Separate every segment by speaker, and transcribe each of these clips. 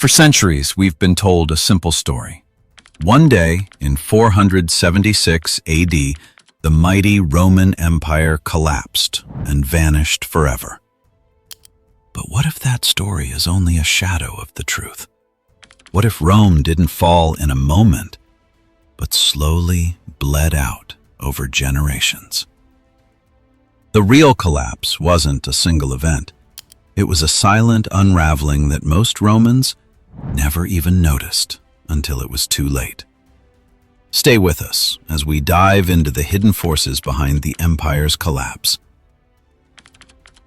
Speaker 1: For centuries, we've been told a simple story. One day, in 476 AD, the mighty Roman Empire collapsed and vanished forever. But what if that story is only a shadow of the truth? What if Rome didn't fall in a moment, but slowly bled out over generations? The real collapse wasn't a single event. It was a silent unraveling that most Romans never even noticed until it was too late. Stay with us as we dive into the hidden forces behind the empire's collapse.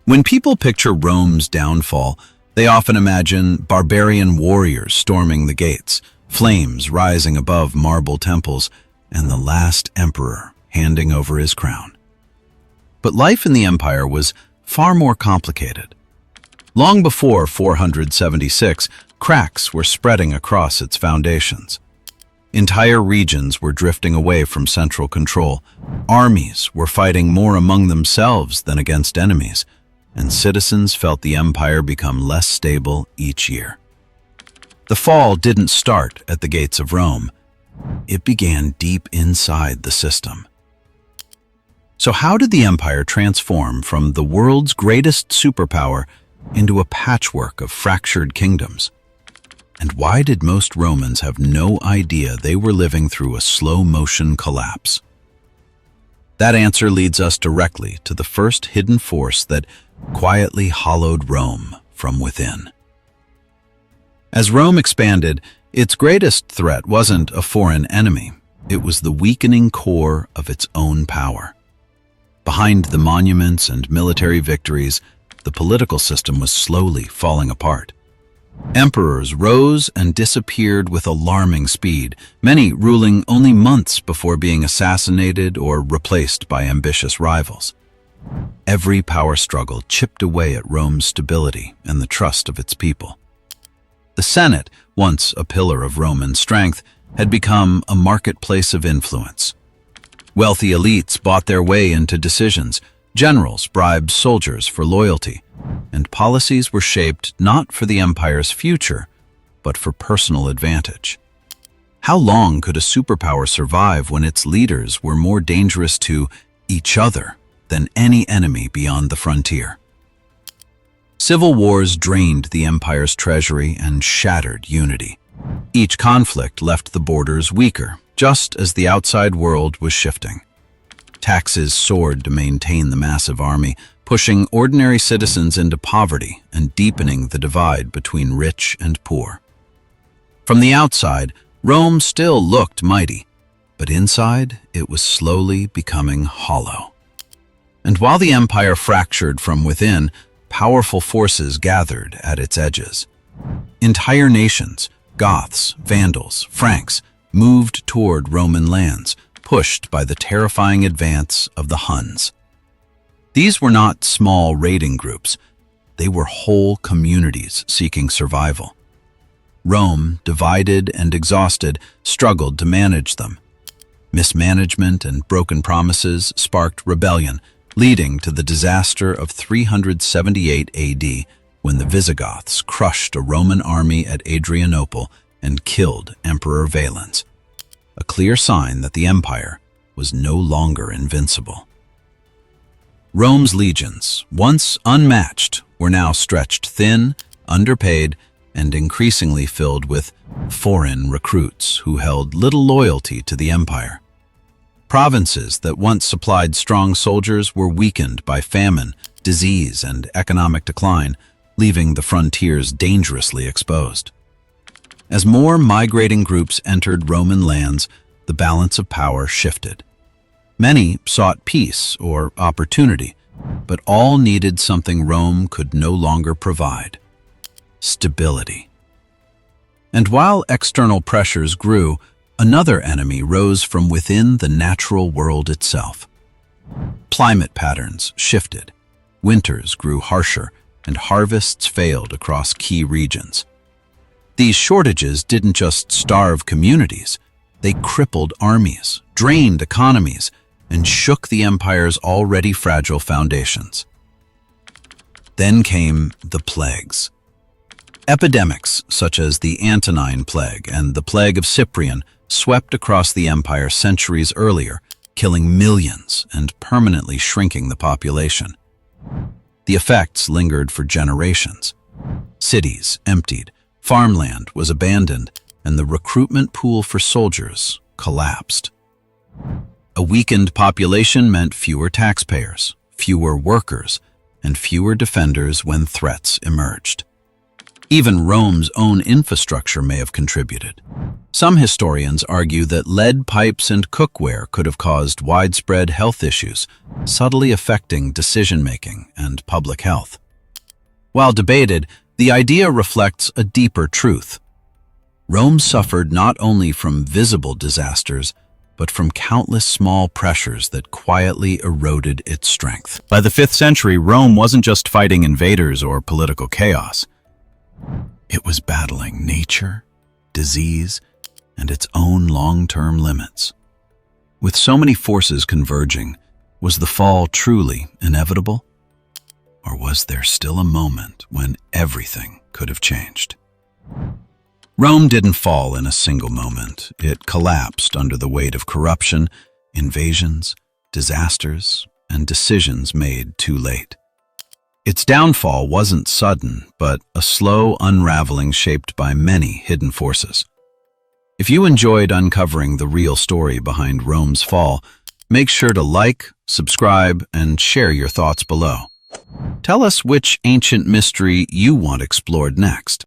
Speaker 1: When people picture Rome's downfall, they often imagine barbarian warriors storming the gates, flames rising above marble temples, and the last emperor handing over his crown. But life in the empire was far more complicated. Long before 476, cracks were spreading across its foundations. Entire regions were drifting away from central control. Armies were fighting more among themselves than against enemies, and citizens felt the empire become less stable each year. The fall didn't start at the gates of Rome. It began deep inside the system. So how did the empire transform from the world's greatest superpower into a patchwork of fractured kingdoms? And why did most Romans have no idea they were living through a slow-motion collapse? That answer leads us directly to the first hidden force that quietly hollowed Rome from within. As Rome expanded, its greatest threat wasn't a foreign enemy. It was the weakening core of its own power. Behind the monuments and military victories, the political system was slowly falling apart. Emperors rose and disappeared with alarming speed, many ruling only months before being assassinated or replaced by ambitious rivals. Every power struggle chipped away at Rome's stability and the trust of its people. The Senate, once a pillar of Roman strength, had become a marketplace of influence. Wealthy elites bought their way into decisions. Generals bribed soldiers for loyalty, and policies were shaped not for the empire's future, but for personal advantage. How long could a superpower survive when its leaders were more dangerous to each other than any enemy beyond the frontier? Civil wars drained the empire's treasury and shattered unity. Each conflict left the borders weaker, just as the outside world was shifting. Taxes soared to maintain the massive army, pushing ordinary citizens into poverty and deepening the divide between rich and poor. From the outside, Rome still looked mighty, but inside it was slowly becoming hollow. And while the empire fractured from within, powerful forces gathered at its edges. Entire nations, Goths, Vandals, Franks, moved toward Roman lands, pushed by the terrifying advance of the Huns. These were not small raiding groups. They were whole communities seeking survival. Rome, divided and exhausted, struggled to manage them. Mismanagement and broken promises sparked rebellion, leading to the disaster of 378 AD, when the Visigoths crushed a Roman army at Adrianople and killed Emperor Valens, a clear sign that the empire was no longer invincible. Rome's legions, once unmatched, were now stretched thin, underpaid, and increasingly filled with foreign recruits who held little loyalty to the empire. Provinces that once supplied strong soldiers were weakened by famine, disease, and economic decline, leaving the frontiers dangerously exposed. As more migrating groups entered Roman lands, the balance of power shifted. Many sought peace or opportunity, but all needed something Rome could no longer provide: stability. And while external pressures grew, another enemy rose from within the natural world itself. Climate patterns shifted, winters grew harsher, and harvests failed across key regions. These shortages didn't just starve communities, they crippled armies, drained economies, and shook the empire's already fragile foundations. Then came the plagues. Epidemics, such as the Antonine Plague and the Plague of Cyprian, swept across the empire centuries earlier, killing millions and permanently shrinking the population. The effects lingered for generations. Cities emptied, farmland was abandoned, and the recruitment pool for soldiers collapsed. A weakened population meant fewer taxpayers, fewer workers, and fewer defenders when threats emerged. Even Rome's own infrastructure may have contributed. Some historians argue that lead pipes and cookware could have caused widespread health issues, subtly affecting decision-making and public health. While debated, the idea reflects a deeper truth. Rome suffered not only from visible disasters, but from countless small pressures that quietly eroded its strength. By the 5th century, Rome wasn't just fighting invaders or political chaos. It was battling nature, disease, and its own long-term limits. With so many forces converging, was the fall truly inevitable? Or was there still a moment when everything could have changed? Rome didn't fall in a single moment. It collapsed under the weight of corruption, invasions, disasters, and decisions made too late. Its downfall wasn't sudden, but a slow unraveling shaped by many hidden forces. If you enjoyed uncovering the real story behind Rome's fall, make sure to like, subscribe, and share your thoughts below. Tell us which ancient mystery you want explored next.